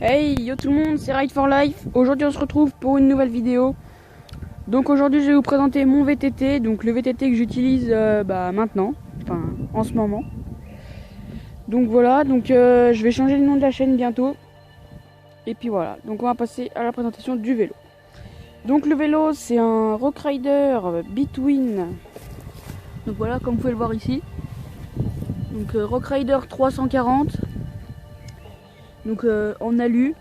Hey yo tout le monde, c'est Ride for Life. Aujourd'hui on se retrouve pour une nouvelle vidéo. Donc aujourd'hui je vais vous présenter mon VTT, donc le VTT que j'utilise maintenant, enfin en ce moment. Donc voilà, je vais changer le nom de la chaîne bientôt. Et puis voilà, donc on va passer à la présentation du vélo. Donc le vélo c'est un Rock Rider Between. Donc voilà, comme vous pouvez le voir ici. Donc Rock Rider 340. Donc en alu.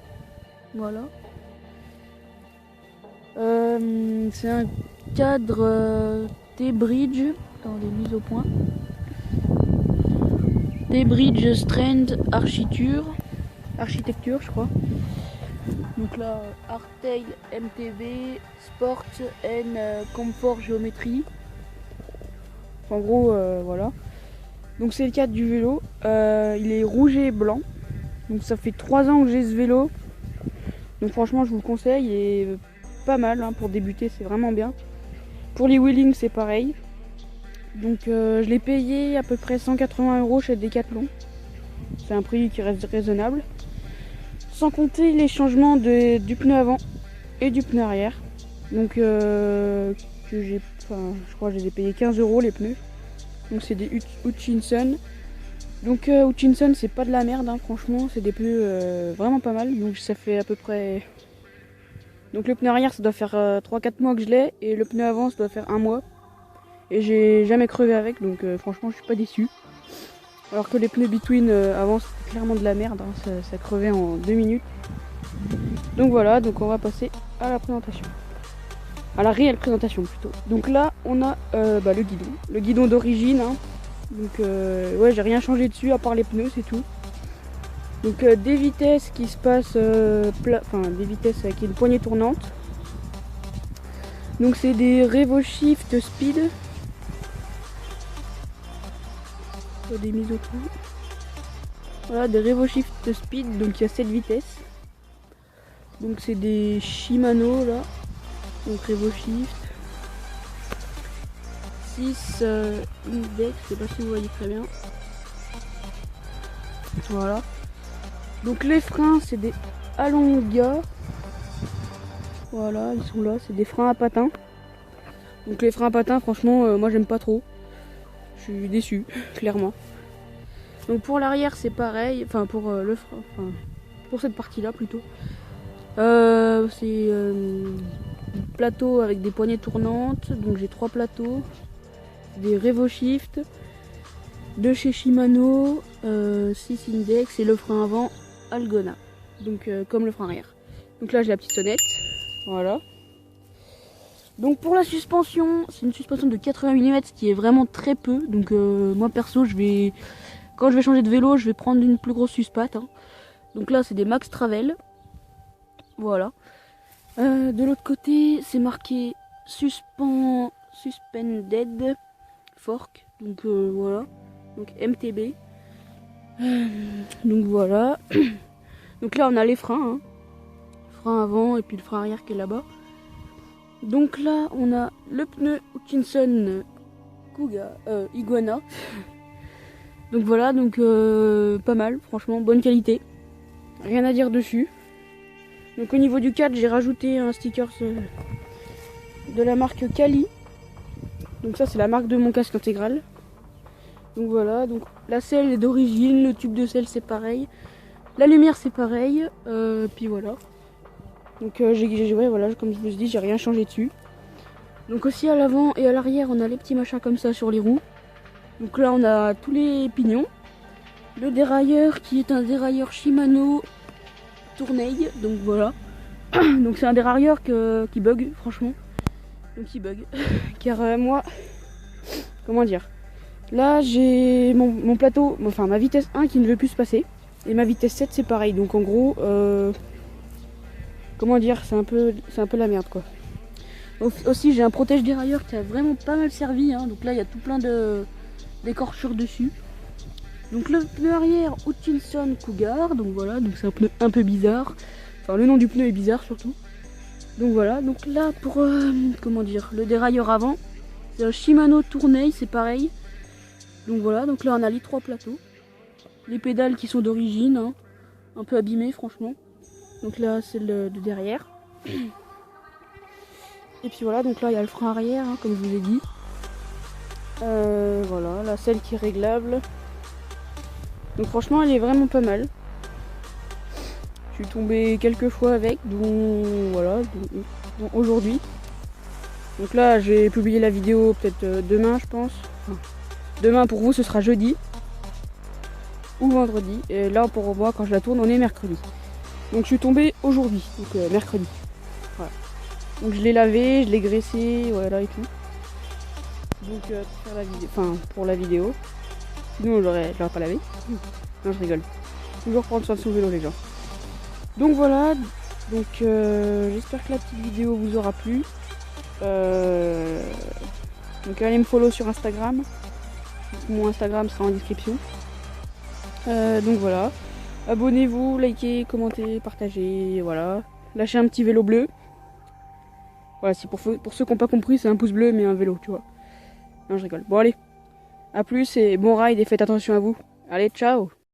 Voilà. C'est un cadre T-Bridge dans les mises au point. T-Bridge Strand architecture je crois. Donc là, Hardtail MTB, Sport and Comfort Géométrie. En gros, voilà. Donc c'est le cadre du vélo. Il est rouge et blanc. Donc ça fait 3 ans que j'ai ce vélo. Donc franchement, je vous le conseille. Il est pas mal hein, pour débuter, c'est vraiment bien. Pour les wheelings, c'est pareil. Donc je l'ai payé à peu près 180 € chez Decathlon. C'est un prix qui reste raisonnable. Sans compter les changements du pneu avant et du pneu arrière. Donc je crois que je les ai payés 15 € les pneus. Donc c'est des Hutchinson. Donc Hutchinson c'est pas de la merde hein, franchement, c'est des pneus vraiment pas mal. Donc ça fait à peu près... Donc le pneu arrière ça doit faire 3-4 mois que je l'ai. Et le pneu avant ça doit faire 1 mois. Et j'ai jamais crevé avec, donc franchement je suis pas déçu. Alors que les pneus Between avant c'était clairement de la merde, hein, ça crevait en 2 minutes. Donc voilà, donc on va passer à la présentation. À la réelle présentation plutôt. Donc là on a le guidon. Le guidon d'origine. Hein. Donc ouais, j'ai rien changé dessus à part les pneus, c'est tout. Donc des vitesses qui se passent des vitesses avec une poignée tournante. Donc c'est des RevoShift Speed. Des mises au point. Voilà, des RevoShift Speed, donc il y a 7 vitesses. Donc c'est des Shimano là. Donc RevoShift. 6 index, je sais pas si vous voyez très bien. Voilà. Donc les freins c'est des Alonga. Voilà, ils sont là, c'est des freins à patins. Donc les freins à patins franchement moi j'aime pas trop. Je suis déçu, clairement. Donc pour l'arrière c'est pareil, enfin pour le frein, enfin pour cette partie là plutôt. C'est plateau avec des poignées tournantes, donc j'ai 3 plateaux, des RevoShift, de chez Shimano, 6 index et le frein avant Algona, donc comme le frein arrière. Donc là j'ai la petite sonnette, voilà. Donc pour la suspension, c'est une suspension de 80 mm, ce qui est vraiment très peu, donc moi perso quand je vais changer de vélo, je vais prendre une plus grosse suspat. Hein. Donc là c'est des Max Travel, voilà. De l'autre côté, c'est marqué Suspended Fork. Donc voilà. Donc MTB. Donc voilà. Donc là, on a les freins. Hein. Frein avant et puis le frein arrière qui est là-bas. Donc là, on a le pneu Hutchinson Iguana. Donc voilà, donc pas mal, franchement, bonne qualité. Rien à dire dessus. Donc au niveau du cadre, j'ai rajouté un sticker de la marque Kali. Donc ça c'est la marque de mon casque intégral. Donc voilà, donc la selle est d'origine, le tube de selle c'est pareil. La lumière c'est pareil, puis voilà. Donc ouais, voilà, comme je vous ai dit, j'ai rien changé dessus. Donc aussi à l'avant et à l'arrière, on a les petits machins comme ça sur les roues. Donc là on a tous les pignons. Le dérailleur qui est un dérailleur Shimano Tournai, donc voilà. Donc c'est un dérailleur qui bug, franchement. Donc il bug. Car moi, comment dire, là j'ai mon plateau, enfin ma vitesse 1 qui ne veut plus se passer. Et ma vitesse 7 c'est pareil. Donc en gros, comment dire, c'est un peu la merde quoi. Aussi j'ai un protège dérailleur qui a vraiment pas mal servi. Hein. Donc là il y a tout plein d'écorchures dessus. Donc le pneu arrière Hutchinson Cougar. Donc voilà, donc c'est un pneu un peu bizarre. Enfin le nom du pneu est bizarre surtout. Donc voilà, donc là pour comment dire, le dérailleur avant, c'est un Shimano Tournai, c'est pareil. Donc voilà, donc là on a les 3 plateaux. Les pédales qui sont d'origine, hein, un peu abîmées franchement. Donc là c'est le de derrière. Et puis voilà, donc là il y a le frein arrière, hein, comme je vous ai dit. Voilà, la selle qui est réglable. Donc franchement elle est vraiment pas mal. Je suis tombée quelques fois avec, dont voilà, dont aujourd'hui. Donc là je vais publier la vidéo peut-être demain je pense. Enfin, demain pour vous ce sera jeudi ou vendredi. Et là pour moi quand je la tourne on est mercredi. Donc je suis tombée aujourd'hui, donc mercredi. Voilà. Donc je l'ai lavé, je l'ai graissé, voilà et tout. Donc pour faire la vidéo, enfin pour la vidéo. Sinon je l'aurais pas lavé. Non je rigole. Toujours prendre soin de son vélo les gens. Donc voilà. Donc j'espère que la petite vidéo vous aura plu. Donc allez me follow sur Instagram. Mon Instagram sera en description. Donc voilà. Abonnez-vous, likez, commentez, partagez, voilà. Lâchez un petit vélo bleu. Voilà, c'est pour ceux qui n'ont pas compris, c'est un pouce bleu mais un vélo, tu vois. Non, je rigole. Bon allez, à plus et bon ride et faites attention à vous. Allez, ciao!